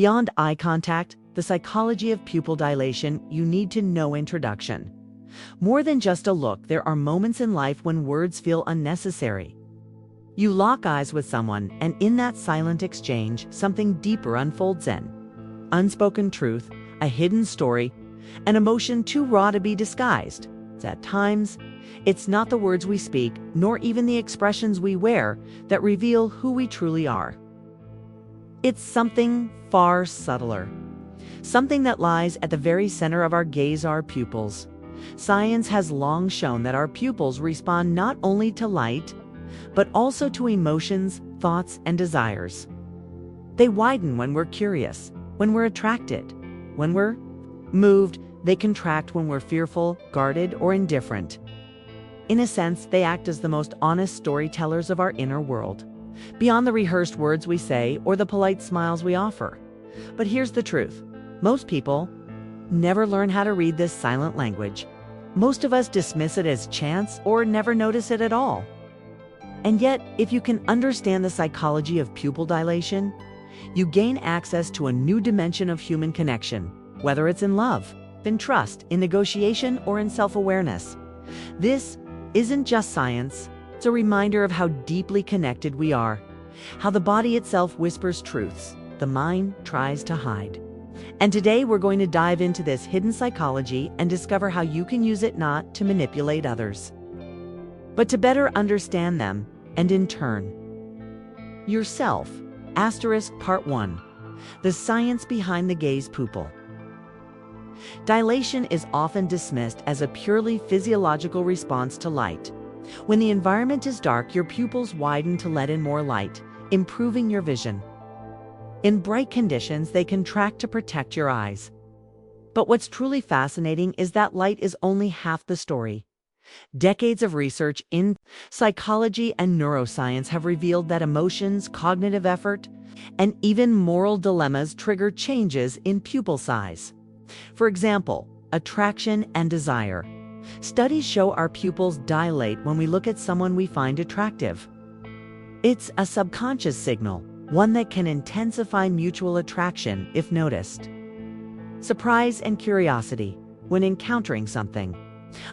Beyond eye contact, the psychology of pupil dilation, you need to know introduction. More than just a look, there are moments in life when words feel unnecessary. You lock eyes with someone, and in that silent exchange, something deeper unfolds in. Unspoken truth, a hidden story, an emotion too raw to be disguised. At times, it's not the words we speak, nor even the expressions we wear, that reveal who we truly are. It's something far subtler. Something that lies at the very center of our gaze, our pupils. Science has long shown that our pupils respond not only to light, but also to emotions, thoughts, and desires. They widen when we're curious, when we're attracted, when we're moved. They contract when we're fearful, guarded, or indifferent. In a sense, they act as the most honest storytellers of our inner world, beyond the rehearsed words we say or the polite smiles we offer. But here's the truth. Most people never learn how to read this silent language. Most of us dismiss it as chance or never notice it at all. And yet, if you can understand the psychology of pupil dilation, you gain access to a new dimension of human connection, whether it's in love, in trust, in negotiation, or in self-awareness. This isn't just science. It's a reminder of how deeply connected we are, how the body itself whispers truths the mind tries to hide. And today we're going to dive into this hidden psychology and discover how you can use it not to manipulate others, but to better understand them and in turn, yourself. Part 1. The science behind the gaze pupil. Dilation is often dismissed as a purely physiological response to light. When the environment is dark, your pupils widen to let in more light, improving your vision. In bright conditions, they contract to protect your eyes. But what's truly fascinating is that light is only half the story. Decades of research in psychology and neuroscience have revealed that emotions, cognitive effort, and even moral dilemmas trigger changes in pupil size. For example, attraction and desire. Studies show our pupils dilate when we look at someone we find attractive. It's a subconscious signal, one that can intensify mutual attraction if noticed. Surprise and curiosity. When encountering something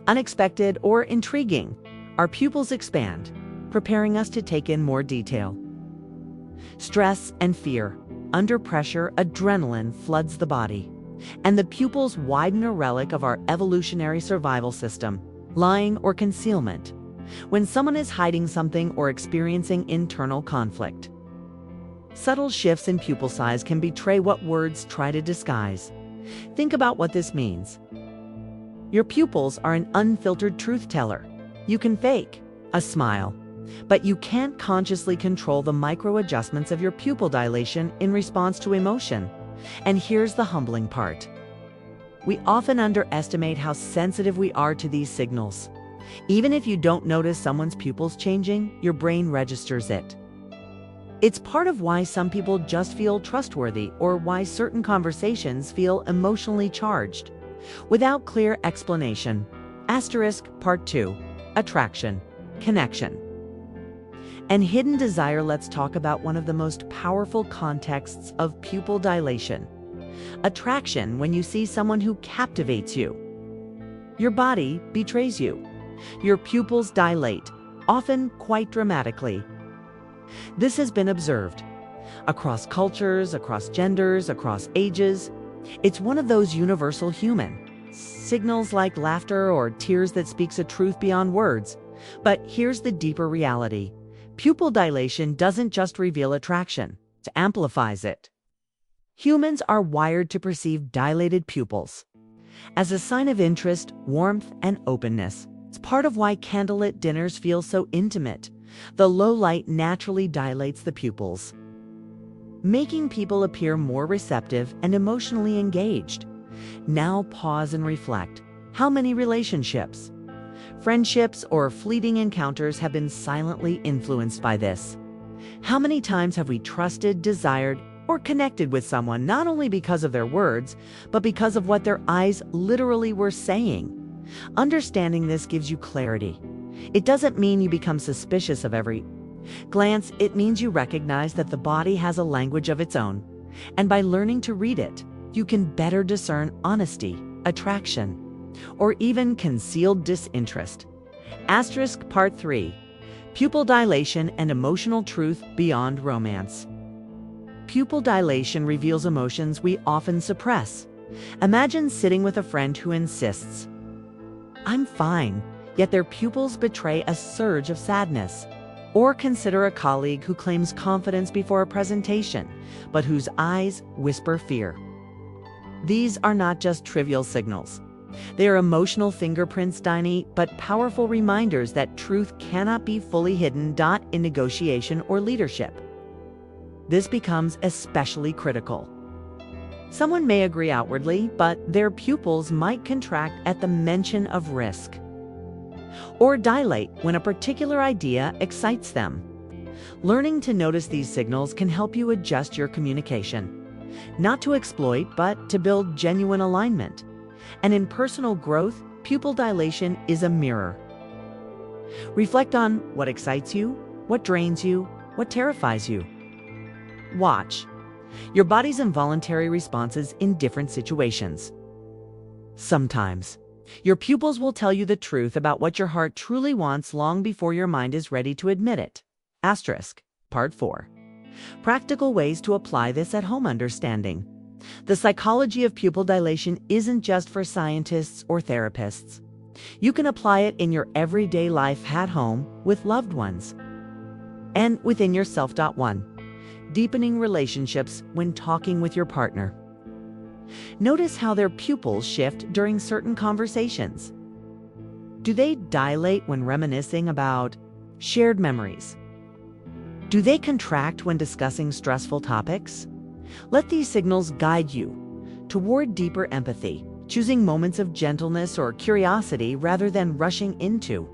unexpected or intriguing, our pupils expand, preparing us to take in more detail. Stress and fear. Under pressure, adrenaline floods the body, and the pupils widen, a relic of our evolutionary survival system, lying or concealment, when someone is hiding something or experiencing internal conflict. Subtle shifts in pupil size can betray what words try to disguise. Think about what this means. Your pupils are an unfiltered truth teller. You can fake a smile, but you can't consciously control the micro adjustments of your pupil dilation in response to emotion. And here's the humbling part. We often underestimate how sensitive we are to these signals. Even if you don't notice someone's pupils changing, your brain registers it. It's part of why some people just feel trustworthy or why certain conversations feel emotionally charged, without clear explanation. Part 2. Attraction, connection, and hidden desire. Let's talk about one of the most powerful contexts of pupil dilation. Attraction. When you see someone who captivates you, your body betrays you. Your pupils dilate, often quite dramatically. This has been observed across cultures, across genders, across ages. It's one of those universal human signals like laughter or tears that speaks a truth beyond words. But here's the deeper reality. Pupil dilation doesn't just reveal attraction, it amplifies it. Humans are wired to perceive dilated pupils as a sign of interest, warmth, and openness. It's part of why candlelit dinners feel so intimate. The low light naturally dilates the pupils, making people appear more receptive and emotionally engaged. Now pause and reflect. How many relationships, friendships, or fleeting encounters have been silently influenced by this? How many times have we trusted, desired, or connected with someone not only because of their words, but because of what their eyes literally were saying? Understanding this gives you clarity. It doesn't mean you become suspicious of every glance. It means you recognize that the body has a language of its own, And by learning to read it, you can better discern honesty, attraction, or even concealed disinterest. Asterisk Part 3. Pupil dilation and emotional truth beyond romance. Pupil dilation reveals emotions we often suppress. Imagine sitting with a friend who insists, "I'm fine," yet their pupils betray a surge of sadness. Or consider a colleague who claims confidence before a presentation, but whose eyes whisper fear. These are not just trivial signals. They are emotional fingerprints, tiny but powerful reminders that truth cannot be fully hidden. In negotiation or leadership, this becomes especially critical. Someone may agree outwardly, but their pupils might contract at the mention of risk, or dilate when a particular idea excites them. Learning to notice these signals can help you adjust your communication, not to exploit, but to build genuine alignment. And in personal growth, pupil dilation is a mirror. Reflect on what excites you, what drains you, what terrifies you. Watch your body's involuntary responses in different situations. Sometimes, your pupils will tell you the truth about what your heart truly wants long before your mind is ready to admit it. Asterisk Part 4. Practical ways to apply this at home. Understanding the psychology of pupil dilation isn't just for scientists or therapists. You can apply it in your everyday life at home with loved ones and within yourself. 1. Deepening relationships when talking with your partner. Notice how their pupils shift during certain conversations. Do they dilate when reminiscing about shared memories? Do they contract when discussing stressful topics? Let these signals guide you toward deeper empathy, choosing moments of gentleness or curiosity rather than rushing into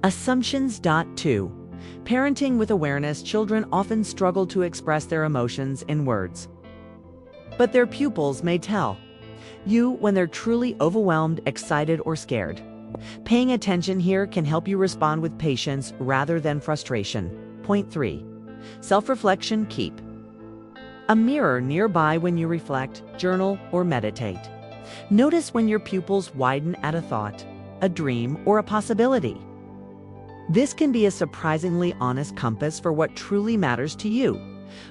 assumptions. 2. Parenting with awareness. Children often struggle to express their emotions in words, but their pupils may tell you when they're truly overwhelmed, excited, or scared. Paying attention here can help you respond with patience rather than frustration. Point 3. Self-reflection. Keep a mirror nearby when you reflect, journal, or meditate. Notice when your pupils widen at a thought, a dream, or a possibility. This can be a surprisingly honest compass for what truly matters to you,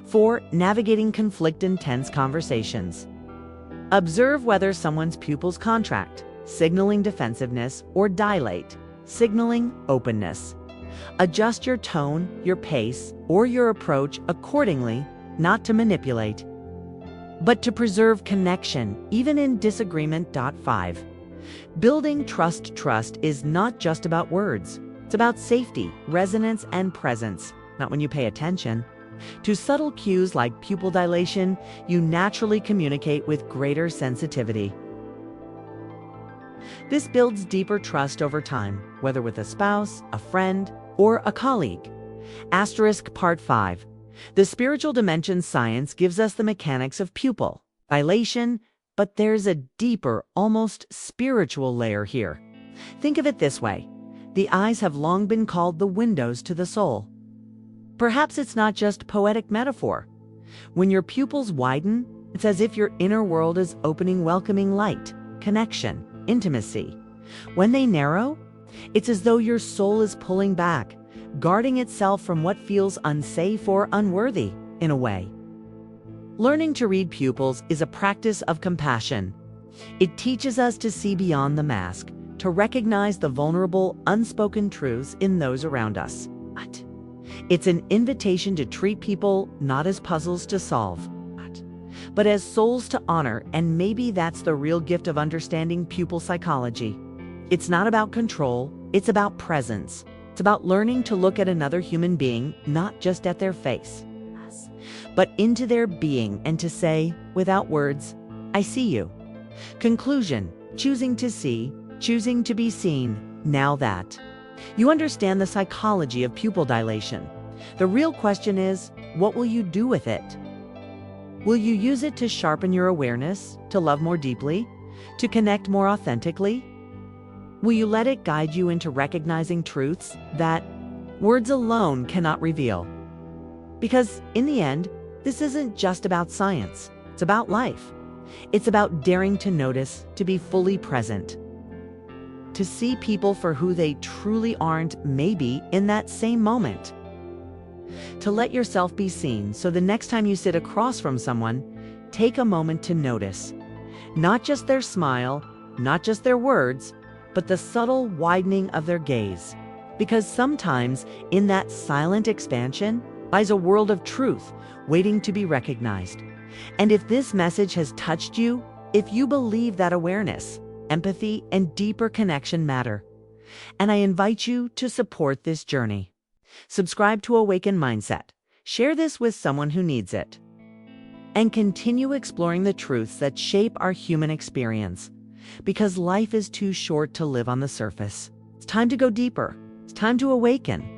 for navigating conflict and tense conversations. Observe whether someone's pupils contract, signaling defensiveness, or dilate, signaling openness. Adjust your tone, your pace, or your approach accordingly, not to manipulate, but to preserve connection, even in disagreement. 5. Building trust. Trust is not just about words. It's about safety, resonance, and presence, not when you pay attention. To subtle cues like pupil dilation, you naturally communicate with greater sensitivity. This builds deeper trust over time, whether with a spouse, a friend, or a colleague. Asterisk Part 5. The spiritual dimension. Science gives us the mechanics of pupil dilation, but there's a deeper, almost spiritual layer here. Think of it this way. The eyes have long been called the windows to the soul. Perhaps it's not just poetic metaphor. When your pupils widen, it's as if your inner world is opening, welcoming light, connection, intimacy. When they narrow, it's as though your soul is pulling back, guarding itself from what feels unsafe or unworthy, in a way. Learning to read pupils is a practice of compassion. It teaches us to see beyond the mask, to recognize the vulnerable, unspoken truths in those around us. It's an invitation to treat people not as puzzles to solve, but as souls to honor, and maybe that's the real gift of understanding pupil psychology. It's not about control, it's about presence. It's about learning to look at another human being, not just at their face, but into their being, and to say, without words, "I see you." Conclusion: choosing to see, choosing to be seen. Now that you understand the psychology of pupil dilation, the real question is, what will you do with it? Will you use it to sharpen your awareness, to love more deeply, to connect more authentically? Will you let it guide you into recognizing truths that words alone cannot reveal? Because in the end, This isn't just about science, it's about life. It's about daring to notice, to be fully present, to see people for who they truly aren't, maybe in that same moment. To let yourself be seen, so the next time you sit across from someone, take a moment to notice. Not just their smile, not just their words, but the subtle widening of their gaze. Because sometimes in that silent expansion lies a world of truth waiting to be recognized. And if this message has touched you, if you believe that awareness, empathy, and deeper connection matter, and I invite you to support this journey. Subscribe to Awaken Mindset, share this with someone who needs it, and continue exploring the truths that shape our human experience. Because life is too short to live on the surface. It's time to go deeper. It's time to awaken.